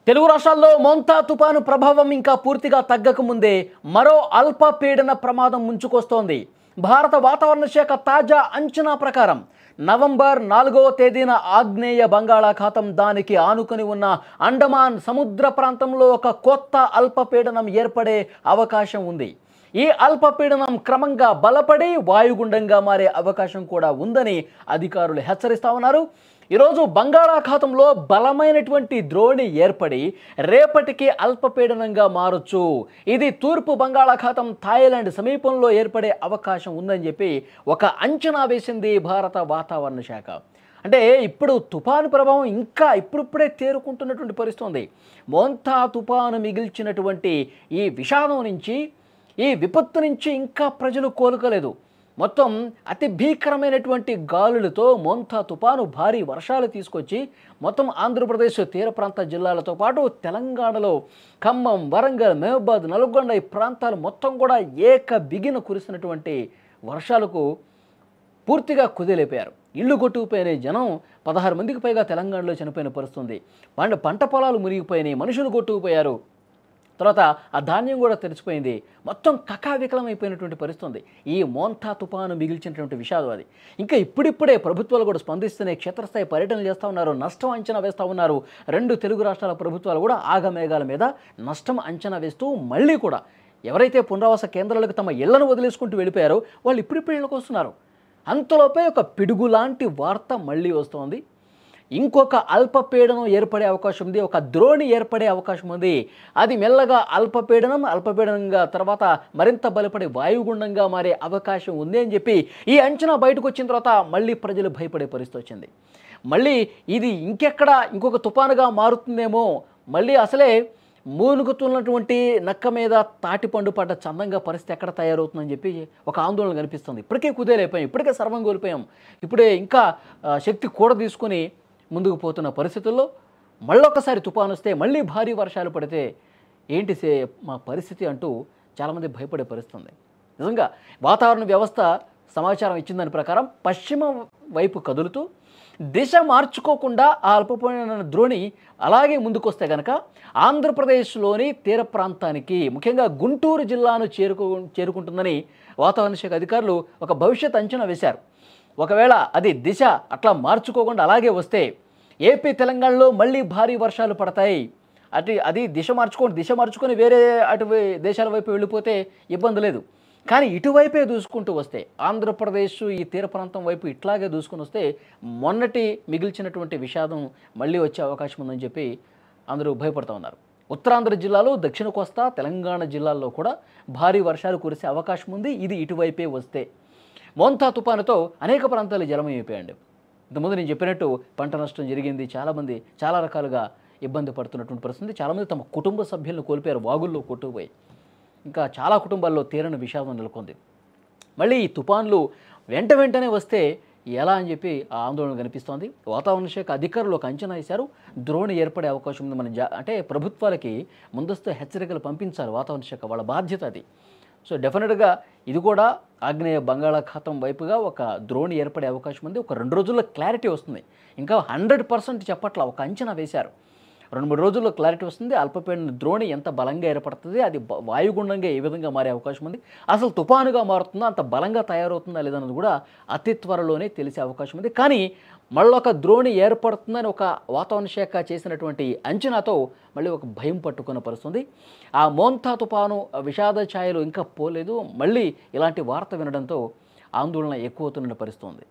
తెలుగు రాష్ట్రాల్లో మోంతా తుపాను ప్రభావం ఇంకా పూర్తిగా తగ్గక ముందే మరో అల్పపీడన ప్రమాదం ముంచుకొస్తోంది. భారత వాతావరణ శాఖ తాజా అంచనా ప్రకారం నవంబర్ 4వ తేదీన ఆగ్నేయ బంగాళాఖాతం దానికి ఆనుకొని ఉన్న అండమాన్ సముద్ర ప్రాంతంలో ఒక కొత్త అల్పపీడనం ఏర్పడే అవకాశం ఉంది. ఈ అల్పపీడనం క్రమంగా బలపడి వాయుగుండంగా మారే అవకాశం కూడా ఉందని అధికారులు హెచ్చరిస్తా ఉన్నారు. ఈరోజు బంగాళాఖాతంలో బలమైనటువంటి ద్రోణి ఏర్పడి రేపటికి అల్పపీడనంగా మారొచ్చు. ఇది తూర్పు బంగాళాఖాతం థాయిలాండ్ సమీపంలో ఏర్పడే అవకాశం ఉందని చెప్పి ఒక అంచనా వేసింది భారత వాతావరణ శాఖ. అంటే ఇప్పుడు తుఫాను ప్రభావం ఇంకా ఇప్పుడిప్పుడే తేరుకుంటున్నటువంటి పరిస్థితి ఉంది. మోంతా తుఫాను మిగిల్చినటువంటి ఈ విషాదం నుంచి, ఈ విపత్తు నుంచి ఇంకా ప్రజలు కోలుకోలేదు. మొత్తం అతి భీకరమైనటువంటి గాలులతో మోంతా తుఫాను భారీ వర్షాలు తీసుకొచ్చి మొత్తం ఆంధ్రప్రదేశ్ తీర ప్రాంత జిల్లాలతో పాటు తెలంగాణలో ఖమ్మం, వరంగల్, మహబూబాద్, నల్గొండ ఈ ప్రాంతాలు మొత్తం కూడా బిగిన కురిసినటువంటి వర్షాలకు పూర్తిగా కుదేలైపోయారు. ఇళ్ళు కొట్టుకుపోయిన జనం 16 మందికి పైగా తెలంగాణలో చనిపోయిన పరిస్థితుంది. పంట పొలాలు మునిగిపోయినాయి, మనుషులు కొట్టుకుపోయారు. తర్వాత ఆ ధాన్యం కూడా తెరిచిపోయింది. మొత్తం కకావికలమైపోయినటువంటి పరిస్థితి. ఈ మోంతా తుఫాను మిగిల్చినటువంటి విషాదం అది. ఇంకా ఇప్పుడిప్పుడే ప్రభుత్వాలు కూడా స్పందిస్తూనే క్షేత్రస్థాయి పర్యటనలు చేస్తూ ఉన్నారు, నష్టం అంచనా వేస్తూ ఉన్నారు. 2 తెలుగు రాష్ట్రాల ప్రభుత్వాలు కూడా ఆగమేఘాల మీద నష్టం అంచనా వేస్తూ మళ్ళీ కూడా ఎవరైతే పునరావాస కేంద్రాలకు తమ ఇళ్లను వదిలేసుకుంటూ వెళ్ళిపోయారో వాళ్ళు ఇప్పుడిప్పుడు ఇళ్ళకి వస్తున్నారు. అంతలోపే ఒక పిడుగులాంటి వార్త మళ్ళీ వస్తోంది. ఇంకొక అల్పపీడనం ఏర్పడే అవకాశం ఉంది, ఒక ద్రోణి ఏర్పడే అవకాశం ఉంది. అది మెల్లగా అల్పపీడనంగా తర్వాత మరింత బలపడి వాయుగుండంగా మారే అవకాశం ఉంది అని చెప్పి ఈ అంచనా బయటకు వచ్చిన తర్వాత మళ్ళీ ప్రజలు భయపడే పరిస్థితి వచ్చింది. మళ్ళీ ఇది ఇంకొక తుఫానుగా మారుతుందేమో, మళ్ళీ అసలే మూనుగుతున్నటువంటి నక్క మీద తాటిపండు పడ్డ చందంగా పరిస్థితి ఎక్కడ తయారవుతుందని చెప్పి ఒక ఆందోళన కనిపిస్తుంది. ఇప్పటికే కుదేలైపోయాం, ఇప్పటికే సర్వం కోల్పోయాం. ఇప్పుడే ఇంకా శక్తి కూడా తీసుకొని ముందుకు పోతున్న పరిస్థితుల్లో మళ్ళొకసారి తుఫాను వస్తే, మళ్ళీ భారీ వర్షాలు పడితే ఏంటి మా పరిస్థితి అంటూ చాలామంది భయపడే పరిస్థితుంది. నిజంగా వాతావరణ వ్యవస్థ సమాచారం ఇచ్చిన దాని ప్రకారం పశ్చిమ వైపు కదులుతూ దిశ మార్చుకోకుండా ఆ అల్పపీడన ద్రోణి అలాగే ముందుకొస్తే కనుక ఆంధ్రప్రదేశ్లోని తీర ప్రాంతానికి, ముఖ్యంగా గుంటూరు జిల్లాను చేరుకుంటుందని వాతావరణ శాఖ అధికారులు ఒక భవిష్యత్ అంచనా వేశారు. ఒకవేళ అది దిశ అట్లా మార్చుకోకుండా అలాగే వస్తే ఏపీ, తెలంగాణలో మళ్ళీ భారీ వర్షాలు పడతాయి. అది దిశ మార్చుకొని వేరే అటు దేశాల వైపు వెళ్ళిపోతే ఇబ్బంది లేదు. కానీ ఇటువైపే దూసుకుంటూ వస్తే, ఆంధ్రప్రదేశ్ ఈ తీర ప్రాంతం వైపు ఇట్లాగే దూసుకొని వస్తే మొన్నటి మిగిల్చినటువంటి విషాదం మళ్ళీ వచ్చే అవకాశం ఉందని చెప్పి అందరూ భయపడుతూ ఉన్నారు. ఉత్తరాంధ్ర జిల్లాలో, దక్షిణ కోస్తా, తెలంగాణ జిల్లాల్లో కూడా భారీ వర్షాలు కురిసే అవకాశం ఉంది. ఇది ఇటువైపే వస్తే మోంతా తుఫానుతో అనేక ప్రాంతాలు జలమైపోయాయండి. ఇంతకుముందు నేను చెప్పినట్టు పంట నష్టం జరిగింది, చాలామంది చాలా రకాలుగా ఇబ్బంది పడుతున్నటువంటి పరిస్థితి. చాలామంది తమ కుటుంబ సభ్యులను కోల్పోయారు, వాగుల్లో కొట్టుకుపోయి. ఇంకా చాలా కుటుంబాల్లో తీరని విషాదం నెలకొంది. మళ్ళీ ఈ తుఫాన్లు వెంటనే వస్తే ఎలా అని చెప్పి ఆ ఆందోళన కనిపిస్తోంది. వాతావరణ శాఖ అధికారులు ఒక అంచనా వేశారు, ద్రోణి ఏర్పడే అవకాశం ఉంది. అంటే ప్రభుత్వాలకి ముందస్తు హెచ్చరికలు పంపించాలి వాతావరణ శాఖ, వాళ్ళ బాధ్యత అది. సో డెఫినెట్గా ఇది కూడా ఆగ్నేయ బంగాళాఖాతం వైపుగా ఒక ద్రోణి ఏర్పడే అవకాశం ఉంది. ఒక 2 రోజుల్లో క్లారిటీ వస్తుంది. ఇంకా 100% చెప్పట్లా, ఒక అంచనా వేశారు. 2-3 రోజుల్లో క్లారిటీ వస్తుంది. అల్పపీడన ద్రోణి ఎంత బలంగా ఏర్పడుతుంది, అది వాయుగుండంగా ఏ విధంగా మారే అవకాశం ఉంది, అసలు తుఫానుగా మారుతుందా, అంత బలంగా తయారవుతుందా లేదన్నది కూడా అతి త్వరలోనే తెలిసే అవకాశం ఉంది. కానీ మళ్ళొక ద్రోణి ఏర్పడుతుందని ఒక వాతావరణ శాఖ చేసినటువంటి అంచనాతో మళ్ళీ ఒక భయం పట్టుకున్న పరిస్థితుంది. ఆ మోంతా తుఫాను విషాద ఛాయలు ఇంకా పోలేదు. మళ్ళీ ఇలాంటి వార్త వినడంతో ఆందోళన ఎక్కువవుతున్న పరిస్థితుంది.